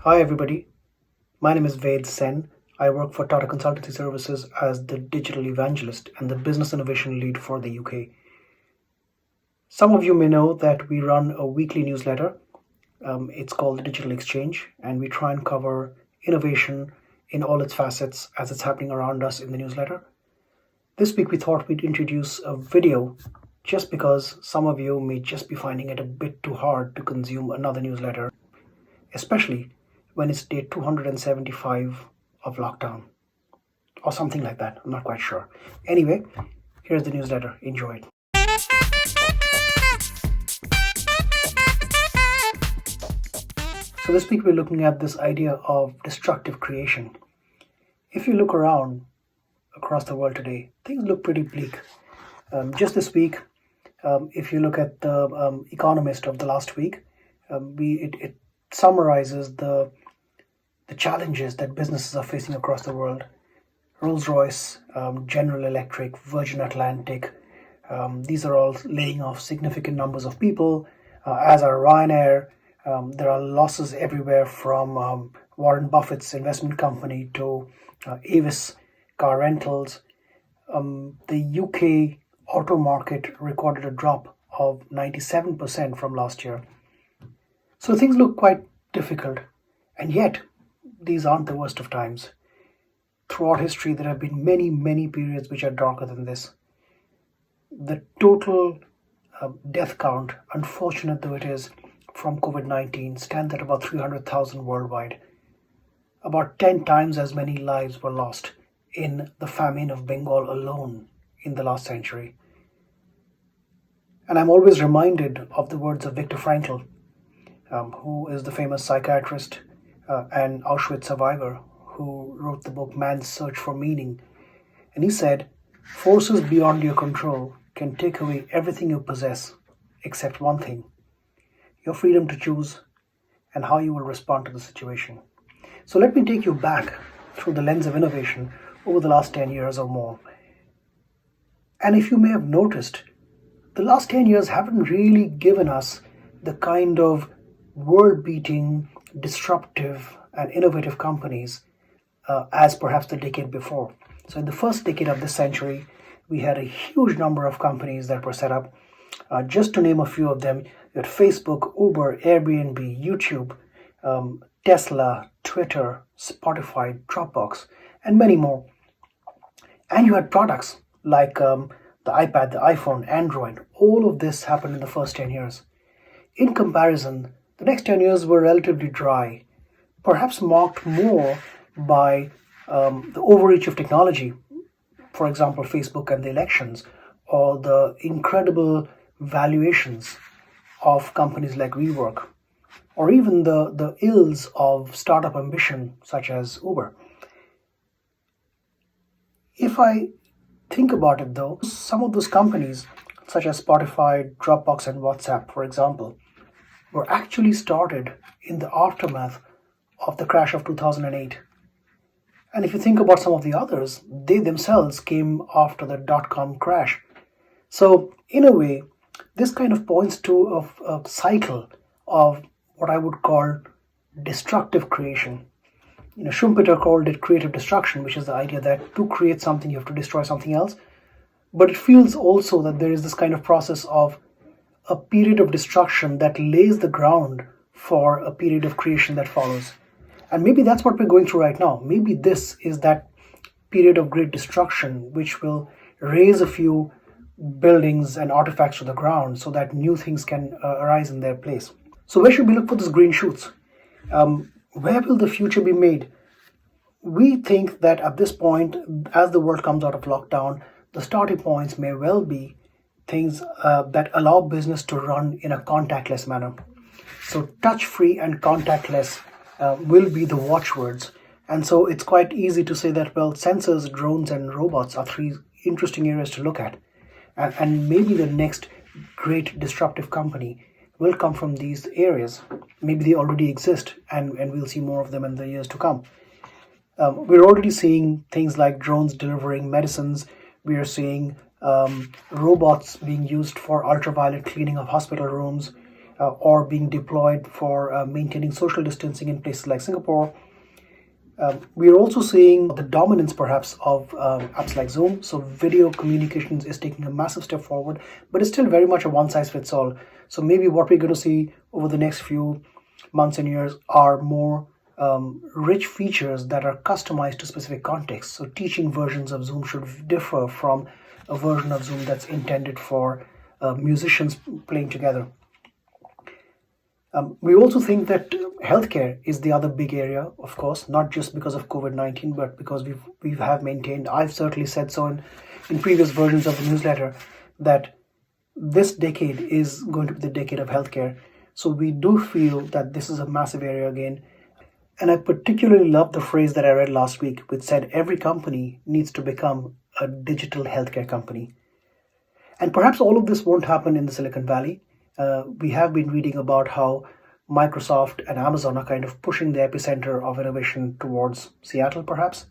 Hi, everybody. My name is Ved Sen. I work for Tata Consultancy Services as the digital evangelist and the business innovation lead for the UK. Some of you may know that we run a weekly newsletter. It's called the Digital Exchange, and we try and cover innovation in all its facets as it's happening around us in the newsletter. This week, we thought we'd introduce a video just because some of you may just be finding it a bit too hard to consume another newsletter, especially when it's day 275 of lockdown or something like that. I'm not quite sure. Anyway, here's the newsletter. Enjoy it. So this week we're looking at this idea of destructive creation. If you look around across the world today, things look pretty bleak. Just this week, if you look at the Economist of the last week, it summarizes the challenges that businesses are facing across the world. Rolls-Royce, General Electric, Virgin Atlantic, these are all laying off significant numbers of people, as are Ryanair. There are losses everywhere from Warren Buffett's investment company to Avis car rentals. The UK auto market recorded a drop of 97% from last year. So things look quite difficult, and yet these aren't the worst of times. Throughout history, there have been many periods which are darker than this. The total death count, unfortunate though it is, from COVID-19 stands at about 300,000 worldwide. About 10 times as many lives were lost in the famine of Bengal alone in the last century. And I'm always reminded of the words of Viktor Frankl, who is the famous psychiatrist and Auschwitz survivor who wrote the book Man's Search for Meaning. And he said, "Forces beyond your control can take away everything you possess except one thing, your freedom to choose and how you will respond to the situation." So let me take you back through the lens of innovation over the last 10 years or more. And if you may have noticed, the last 10 years haven't really given us the kind of world-beating, disruptive, and innovative companies as perhaps the decade before. So in the first decade of this century, we had a huge number of companies that were set up. Just to name a few of them, you had Facebook, Uber, Airbnb, YouTube, Tesla, Twitter, Spotify, Dropbox, and many more. And you had products like the iPad, the iPhone, Android. All of this happened in the first 10 years. In comparison, the next 10 years were relatively dry, perhaps marked more by the overreach of technology, for example, Facebook and the elections, or the incredible valuations of companies like WeWork, or even the ills of startup ambition, such as Uber. If I think about it though, some of those companies, such as Spotify, Dropbox, and WhatsApp, for example, were actually started in the aftermath of the crash of 2008. And if you think about some of the others, they themselves came after the dot-com crash. So in a way, this kind of points to a cycle of what I would call destructive creation. Schumpeter called it creative destruction, which is the idea that to create something, you have to destroy something else. But it feels also that there is this kind of process of a period of destruction that lays the ground for a period of creation that follows. And maybe that's what we're going through right now. Maybe this is that period of great destruction which will raise a few buildings and artifacts to the ground so that new things can arise in their place. So where should we look for these green shoots? Where will the future be made? We think that at this point, as the world comes out of lockdown, the starting points may well be things that allow business to run in a contactless manner. So touch-free and contactless will be the watchwords. And so it's quite easy to say that, well, sensors, drones, and robots are three interesting areas to look at. And maybe the next great disruptive company will come from these areas. Maybe they already exist, and we'll see more of them in the years to come. We're already seeing things like drones delivering medicines. We are seeing robots being used for ultraviolet cleaning of hospital rooms. or being deployed for maintaining social distancing in places like Singapore. We are also seeing the dominance perhaps of apps like Zoom. So video communications is taking a massive step forward, but it's still very much a one size fits all. So maybe what we're going to see over the next few months and years are more rich features that are customized to specific contexts. So teaching versions of Zoom should differ from a version of Zoom that's intended for musicians playing together. We also think that healthcare is the other big area, of course, not just because of COVID-19, but because we have maintained, I've certainly said so in previous versions of the newsletter, that this decade is going to be the decade of healthcare. So we do feel that this is a massive area again. And I particularly love the phrase that I read last week, which said every company needs to become a digital healthcare company. And perhaps all of this won't happen in the Silicon Valley. We have been reading about how Microsoft and Amazon are kind of pushing the epicenter of innovation towards Seattle, perhaps.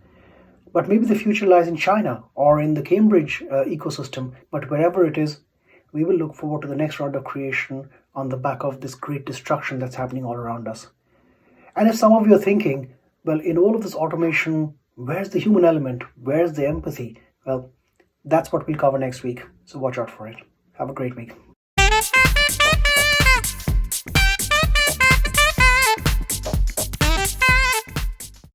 But maybe the future lies in China or in the Cambridge ecosystem. But wherever it is, we will look forward to the next round of creation on the back of this great destruction that's happening all around us. And if some of you are thinking, well, in all of this automation, where's the human element? Where's the empathy? Well, that's what we'll cover next week. So watch out for it. Have a great week.